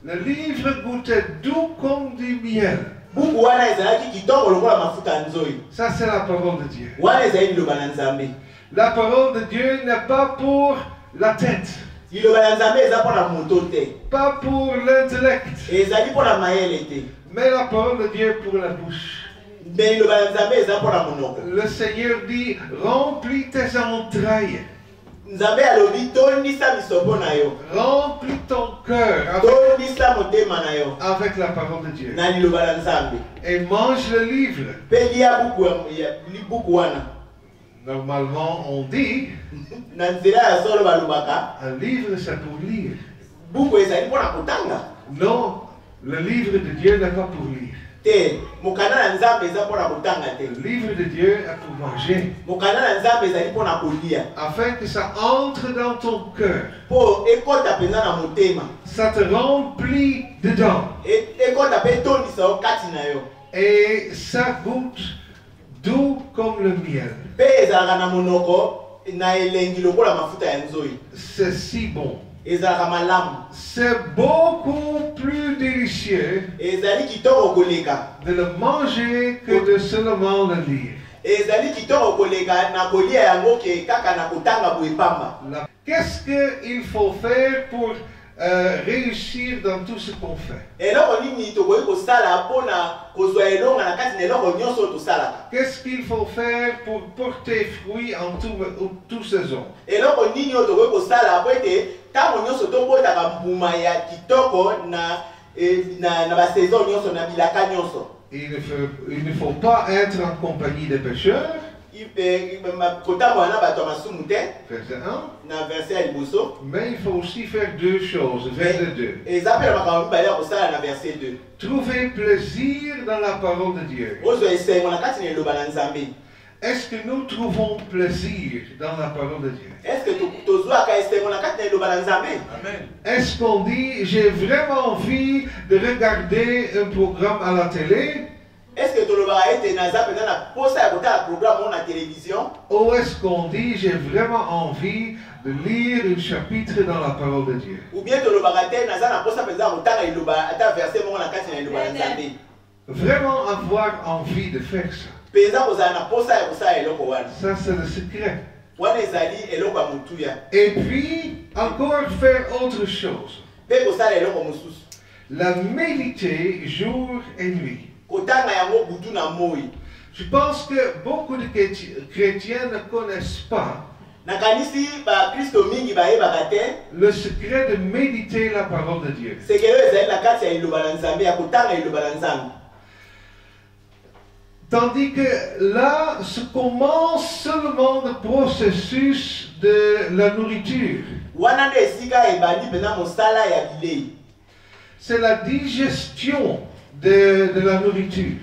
Le livre goûtait doux comme du miel. Ça, c'est la parole de Dieu. La parole de Dieu n'est pas pour la tête, pas pour l'intellect, mais la parole de Dieu pour la bouche. Le Seigneur dit, remplis tes entrailles Remplis ton cœur avec la parole de Dieu. Et mange le livre. Normalement, on dit un livre, c'est pour lire. Non, le livre de Dieu n'est pas pour lire. Le livre de Dieu est pour manger. Afin que ça entre dans ton cœur. Ça te remplit dedans. Et ça goûte doux comme le miel. C'est si bon. C'est beaucoup plus délicieux de le manger que de seulement le lire. Qu'est-ce qu'il faut faire pour réussir dans tout ce qu'on fait? Qu'est-ce qu'il faut faire pour porter fruit en toute saison? Il ne faut pas être en compagnie des pécheurs. Verset 1. Mais il faut aussi faire deux choses. Verset 2. Trouver plaisir dans la parole de Dieu. Est-ce que nous trouvons plaisir dans la parole de Dieu? Est-ce qu'on dit, j'ai vraiment envie de regarder un programme à la télé? Ou est-ce qu'on dit, j'ai vraiment envie de lire un chapitre dans la parole de Dieu? Vraiment avoir envie de faire ça. Ça, c'est le secret. Et puis, encore faire autre chose. La méditer jour et nuit. Je pense que beaucoup de chrétiens ne connaissent pas le secret de méditer la parole de Dieu. Tandis que là se commence seulement le processus de la nourriture. C'est la digestion de la nourriture.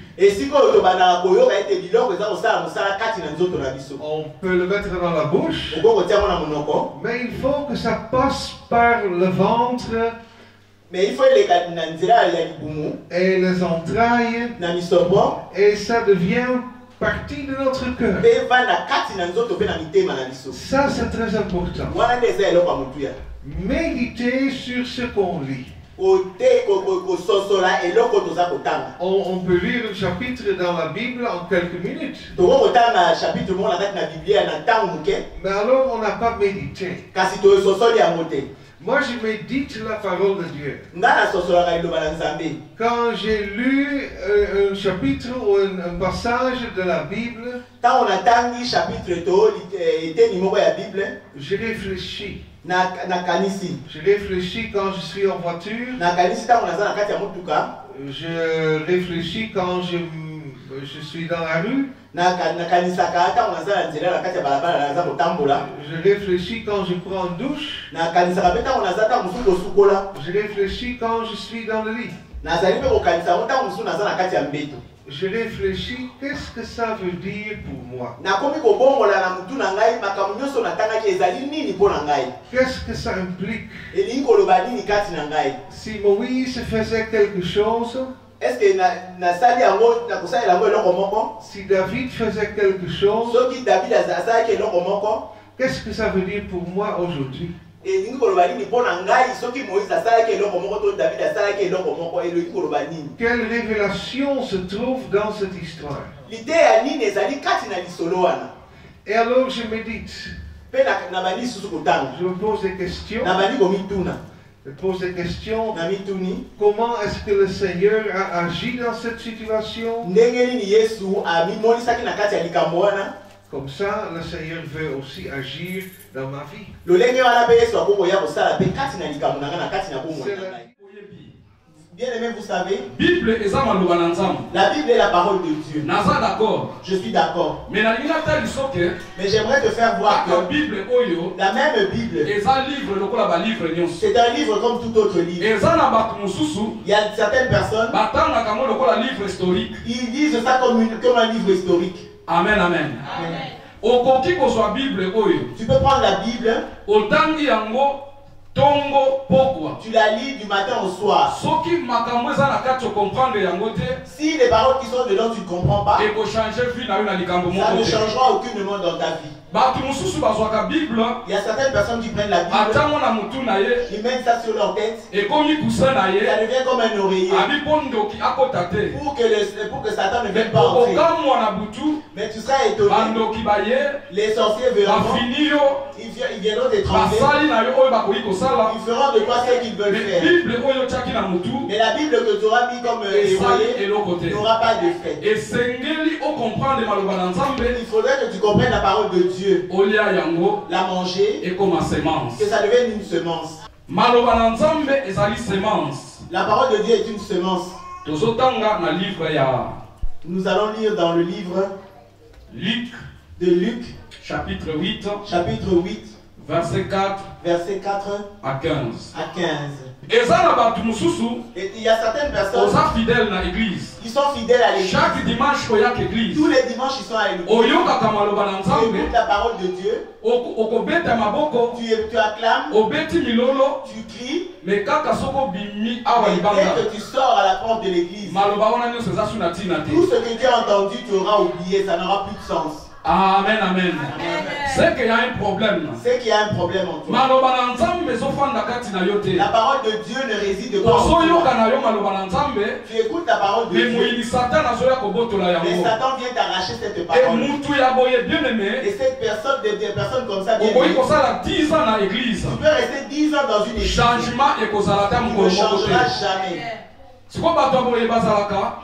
On peut le mettre dans la bouche, mais il faut que ça passe par le ventre et les entrailles, et ça devient partie de notre cœur. Ça, c'est très important. Méditer sur ce qu'on lit. On peut lire un chapitre dans la Bible en quelques minutes. Mais alors on n'a pas médité. Moi je médite la parole de Dieu. Quand j'ai lu un chapitre ou un passage de la Bible, je réfléchis. Je réfléchis quand je suis en voiture. Je réfléchis quand je suis dans la rue. Je réfléchis quand je prends une douche. Je réfléchis quand je suis dans le lit. Je réfléchis, qu'est-ce que ça veut dire pour moi? Qu'est-ce que ça implique? Si Moïse faisait quelque chose, si David faisait quelque chose, qu'est-ce que ça veut dire pour moi aujourd'hui? Quelle révélation se trouve dans cette histoire? Et alors je médite. Je me pose des questions. Je pose des questions. Comment est-ce que le Seigneur a agi dans cette situation? Comme ça, le Seigneur veut aussi agir dans ma vie. Bien aimé, vous savez, la Bible est la parole de Dieu. Je suis d'accord. Mais j'aimerais te faire voir que la même Bible, c'est un livre comme tout autre livre. il y a certaines personnes, ils disent ça comme un livre historique. Amen, amen. Tu peux prendre la Bible, tu la lis du matin au soir. Si les paroles qui sont dedans tu ne comprends pas, ça ne changera aucunement dans ta vie. Il y a certaines personnes qui prennent la Bible, ils mettent ça sur leur tête, ça devient comme un oreiller pour que Satan ne vienne pas entrer. Mais tu seras étonné, les sorciers verront, ils viendront te trembler, ils feront de toi ce qu'ils veulent faire. Mais la Bible que tu auras mis comme oreiller n'aura pas d'effet. Il faudrait que tu comprennes la parole de Dieu, la manger, que ça devienne une semence. La parole de Dieu est une semence. Nous allons lire dans le livre de Luc, chapitre 8, verset 4 à 15. Et il y a certaines personnes qui sont fidèles à l'église. Chaque dimanche, tous les dimanches, ils sont à l'église. Tu écoutes la parole de Dieu. Tu acclames. Tu cries. Mais dès que tu sors à la porte de l'église, tout ce que tu as entendu, tu auras oublié. Ça n'aura plus de sens. Amen, amen. C'est qu'il y a un problème. C'est qu'il y a un problème en toi. La parole de Dieu ne réside pas en toi. Tu écoutes la parole de Dieu. Mais Satan vient t'arracher cette parole. Et cette personne, des personnes comme ça, tu peux rester 10 ans dans une église. Tu ne changeras jamais.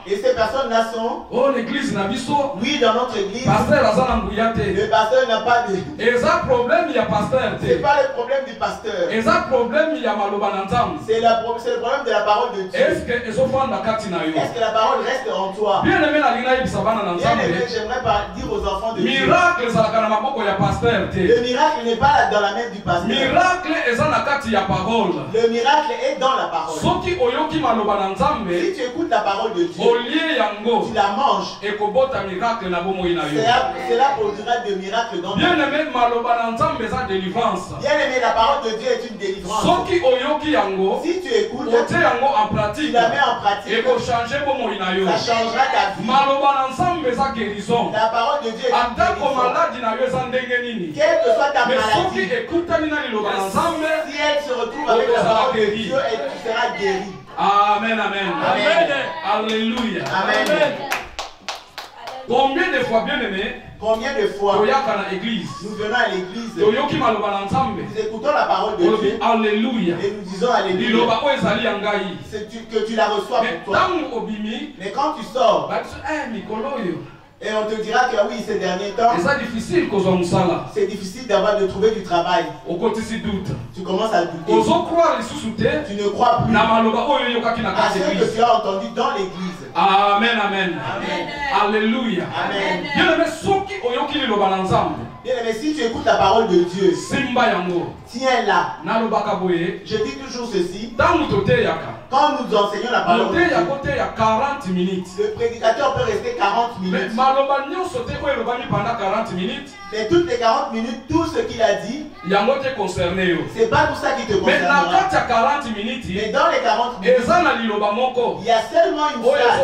Et ces personnes-là sont, oui, dans notre église, le pasteur n'a pas de... C'est pas le problème du pasteur. C'est le problème de la parole de Dieu. Est-ce que la parole reste en toi? Bien aimé, j'aimerais dire aux enfants de Dieu, le miracle n'est pas dans la main du pasteur. Le miracle est dans la parole. Si tu écoutes la parole de Dieu, tu la manges, cela produira des miracles dans ta vie. Bien aimé, la parole de Dieu est une délivrance. Si tu écoutes, tu la mets en pratique, ça changera ta vie. La parole de Dieu est une guérison. Quelle que soit ta maladie, si elle se retrouve avec la parole de Dieu, tu seras guéri. Amen, amen. Amen. Alléluia. Amen. Combien de fois, bien aimé, nous venons à l'église, nous écoutons la parole de Dieu, Alléluia, et nous disons Alléluia, c'est que tu la reçois pour toi. Mais quand tu sors, et on te dira que oui, ces derniers temps, c'est difficile de trouver du travail. Tu commences à douter. Tu ne crois plus à ce que tu as entendu dans l'église. Amen, amen. Alléluia. Amen. Bien aimé, si tu écoutes la parole de Dieu, tiens-la. Je dis toujours ceci. Quand nous enseignons la parole de Dieu, le prédicateur peut rester 40 minutes. Mais toutes les 40 minutes, tout ce qu'il a dit, c'est pas tout ça qui te concerne. Mais dans les 40 minutes, il y a seulement une phrase,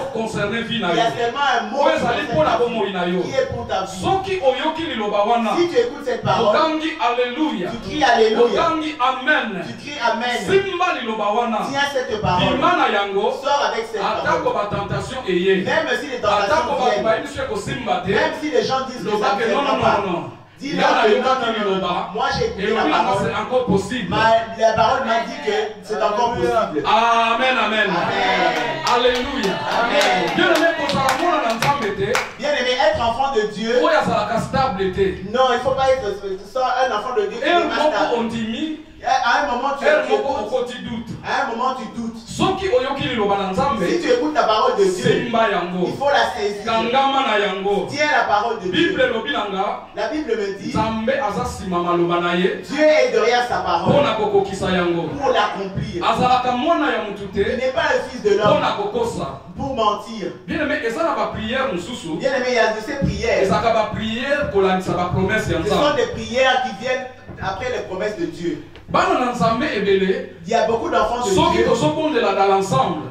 il y a seulement un mot qui est pour ta vie. Si tu écoutes cette parole, tu cries Alléluia, tu cries Amen. Tiens cette parole, sors avec cette parole. Même si les tentations viennent, même si les gens disent que ça ne viendra pas, dis-leur que non, moi j'ai écouté la parole, c'est encore possible. La parole m'a dit que c'est encore possible. Amen, amen. Amen. Alléluia. Amen. Bien aimé, Bien aimé, être enfant de Dieu. Non, il ne faut pas être un enfant de Dieu. À un moment tu doutes. À un moment tu doutes. Si tu écoutes la parole de Dieu, il faut la saisir. Tiens la parole de Dieu. La Bible me dit, Dieu est derrière sa parole pour l'accomplir. Il n'est pas le fils de l'homme pour mentir. Bien aimé, il y a de ces prières. Ce sont des prières qui viennent après les promesses de Dieu. Il y a beaucoup d'enfants de Dieu.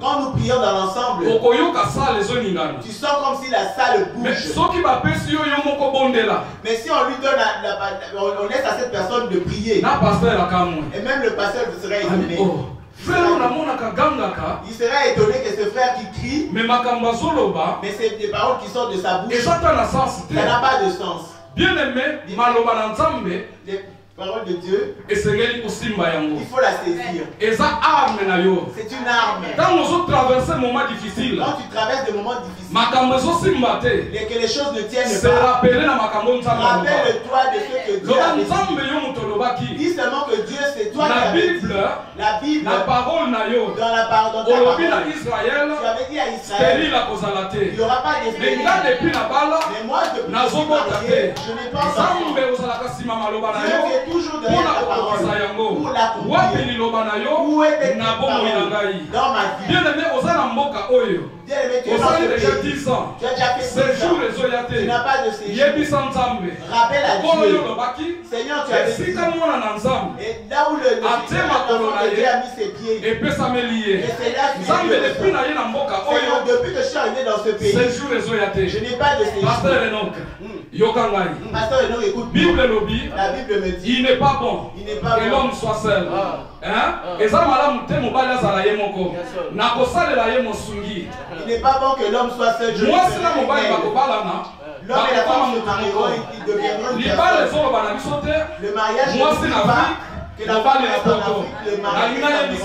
Quand nous prions dans l'ensemble, tu sens comme si la salle bouge. Mais si on lui donne, on laisse à cette personne de prier, et même le pasteur serait étonné. Il sera étonné que ce frère qui crie, mais c'est des paroles qui sortent de sa bouche. Ça n'a pas de sens. Bien aimé, parole de Dieu, il faut la saisir. C'est une arme. Quand tu traverses des moments difficiles, et que les choses ne tiennent pas, rappelle-toi de ce que Dieu a dit. Dis seulement que Dieu c'est toi qui as dit. La Bible, dans ta parole, tu avais dit à Israël, il n'y aura pas d'esprit. Mais moi je n'ai pas entendu. Dieu toujours derrière la parole pour l'accomplir. Où est ta parole dans ma vie? Bien aimé, tu as déjà 10 ans. Tu as déjà fait 10 ans. Tu n'as pas de séjour. Rappelle à Dieu. Seigneur, tu as dit. Et là où le de Dieu a mis ses pieds. Et c'est là que Seigneur, depuis que je suis arrivé dans ce pays, je n'ai pas de séjour. Pasteur Enoch, écoute. La Bible me dit, il n'est pas bon que l'homme soit seul. Il n'est pas bon que l'homme soit seul. Moi, l'homme et la femme se marieront, ils deviendront une personne. Le mariage ne dit pas que la femme est en Afrique, le mariage est en Afrique.